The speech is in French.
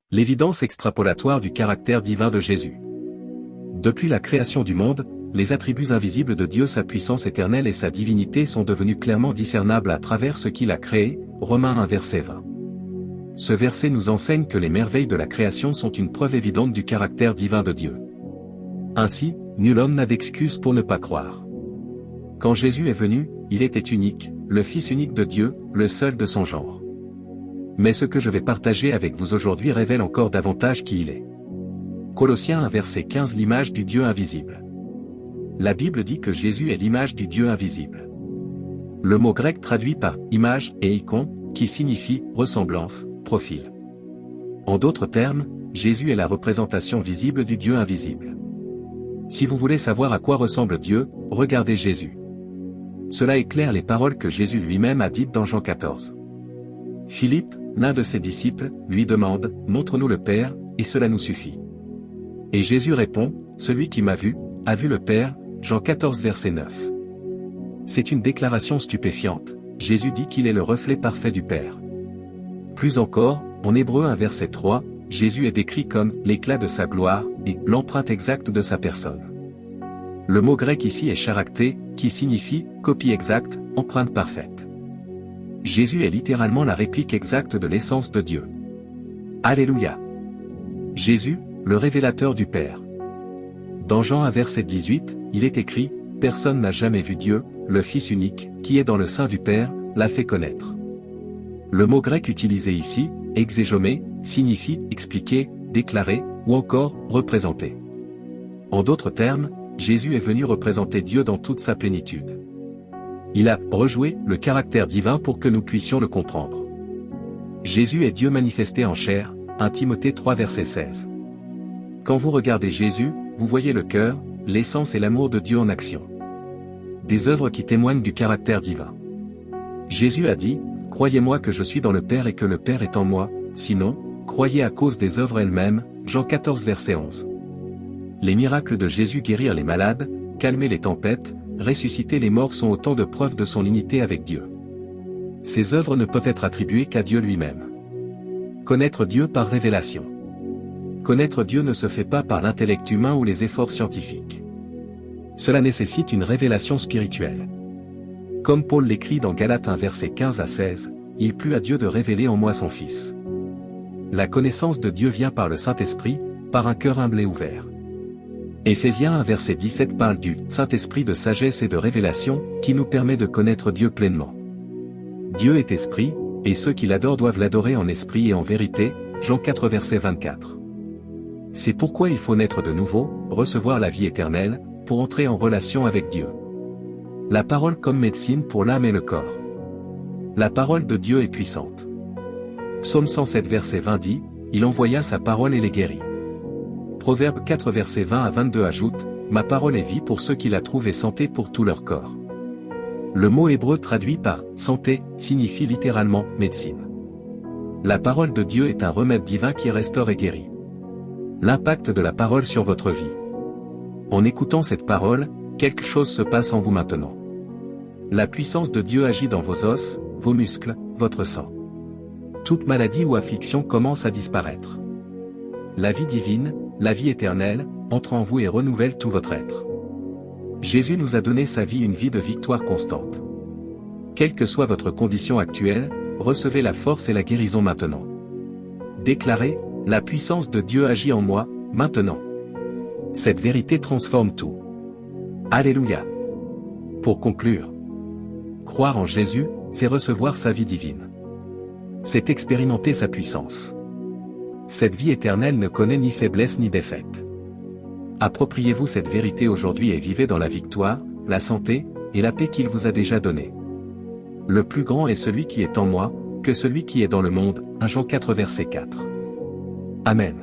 L'évidence extrapolatoire du caractère divin de Jésus. Depuis la création du monde, les attributs invisibles de Dieu, sa puissance éternelle et sa divinité sont devenus clairement discernables à travers ce qu'il a créé, Romains 1 verset 20. Ce verset nous enseigne que les merveilles de la création sont une preuve évidente du caractère divin de Dieu. Ainsi, nul homme n'a d'excuse pour ne pas croire. Quand Jésus est venu, il était unique, le Fils unique de Dieu, le seul de son genre. Mais ce que je vais partager avec vous aujourd'hui révèle encore davantage qui il est. Colossiens 1 verset 15. L'image du Dieu invisible. La Bible dit que Jésus est l'image du Dieu invisible. Le mot grec traduit par « image » et « icon » qui signifie « ressemblance », « profil ». En d'autres termes, Jésus est la représentation visible du Dieu invisible. Si vous voulez savoir à quoi ressemble Dieu, regardez Jésus. Cela éclaire les paroles que Jésus lui-même a dites dans Jean 14. Philippe, l'un de ses disciples, lui demande « Montre-nous le Père, et cela nous suffit. » Et Jésus répond « Celui qui m'a vu, a vu le Père » Jean 14 verset 9. C'est une déclaration stupéfiante, Jésus dit qu'il est le reflet parfait du Père. Plus encore, en Hébreux 1 verset 3, Jésus est décrit comme « l'éclat de sa gloire » et « l'empreinte exacte de sa personne ». Le mot grec ici est characté, qui signifie « copie exacte, empreinte parfaite ». Jésus est littéralement la réplique exacte de l'essence de Dieu. Alléluia. Jésus, le révélateur du Père. Dans Jean 1 verset 18, il est écrit « Personne n'a jamais vu Dieu, le Fils unique, qui est dans le sein du Père, l'a fait connaître ». Le mot grec utilisé ici, exégomé, signifie « expliquer, déclarer » ou encore « représenter ». En d'autres termes, Jésus est venu représenter Dieu dans toute sa plénitude. Il a rejoué le caractère divin pour que nous puissions le comprendre. Jésus est Dieu manifesté en chair, 1 Timothée 3 verset 16. Quand vous regardez Jésus, vous voyez le cœur, l'essence et l'amour de Dieu en action. Des œuvres qui témoignent du caractère divin. Jésus a dit, « Croyez-moi que je suis dans le Père et que le Père est en moi, sinon, croyez à cause des œuvres elles-mêmes. » Jean 14 verset 11. Les miracles de Jésus, guérir les malades, calmer les tempêtes, ressusciter les morts sont autant de preuves de son unité avec Dieu. Ces œuvres ne peuvent être attribuées qu'à Dieu lui-même. Connaître Dieu par révélation. Connaître Dieu ne se fait pas par l'intellect humain ou les efforts scientifiques. Cela nécessite une révélation spirituelle. Comme Paul l'écrit dans Galates 1 verset 15 à 16, « Il plut à Dieu de révéler en moi son Fils. » La connaissance de Dieu vient par le Saint-Esprit, par un cœur humble et ouvert. Éphésiens 1 verset 17 parle du Saint-Esprit de sagesse et de révélation, qui nous permet de connaître Dieu pleinement. Dieu est esprit, et ceux qui l'adorent doivent l'adorer en esprit et en vérité, Jean 4 verset 24. C'est pourquoi il faut naître de nouveau, recevoir la vie éternelle, pour entrer en relation avec Dieu. La parole comme médecine pour l'âme et le corps. La parole de Dieu est puissante. Psaume 107 verset 20 dit, « Il envoya sa parole et les guérit. » Proverbe 4 verset 20 à 22 ajoute, « Ma parole est vie pour ceux qui la trouvent et santé pour tout leur corps. » Le mot hébreu traduit par « santé » signifie littéralement « médecine ». La parole de Dieu est un remède divin qui restaure et guérit. L'impact de la parole sur votre vie. En écoutant cette parole, quelque chose se passe en vous maintenant. La puissance de Dieu agit dans vos os, vos muscles, votre sang. Toute maladie ou affliction commence à disparaître. La vie divine, la vie éternelle, entre en vous et renouvelle tout votre être. Jésus nous a donné sa vie, une vie de victoire constante. Quelle que soit votre condition actuelle, recevez la force et la guérison maintenant. Déclarez, la puissance de Dieu agit en moi, maintenant. Cette vérité transforme tout. Alléluia. Pour conclure, croire en Jésus, c'est recevoir sa vie divine. C'est expérimenter sa puissance. Cette vie éternelle ne connaît ni faiblesse ni défaite. Appropriez-vous cette vérité aujourd'hui et vivez dans la victoire, la santé, et la paix qu'il vous a déjà donnée. Le plus grand est celui qui est en moi, que celui qui est dans le monde, 1 Jean 4 verset 4. Amen.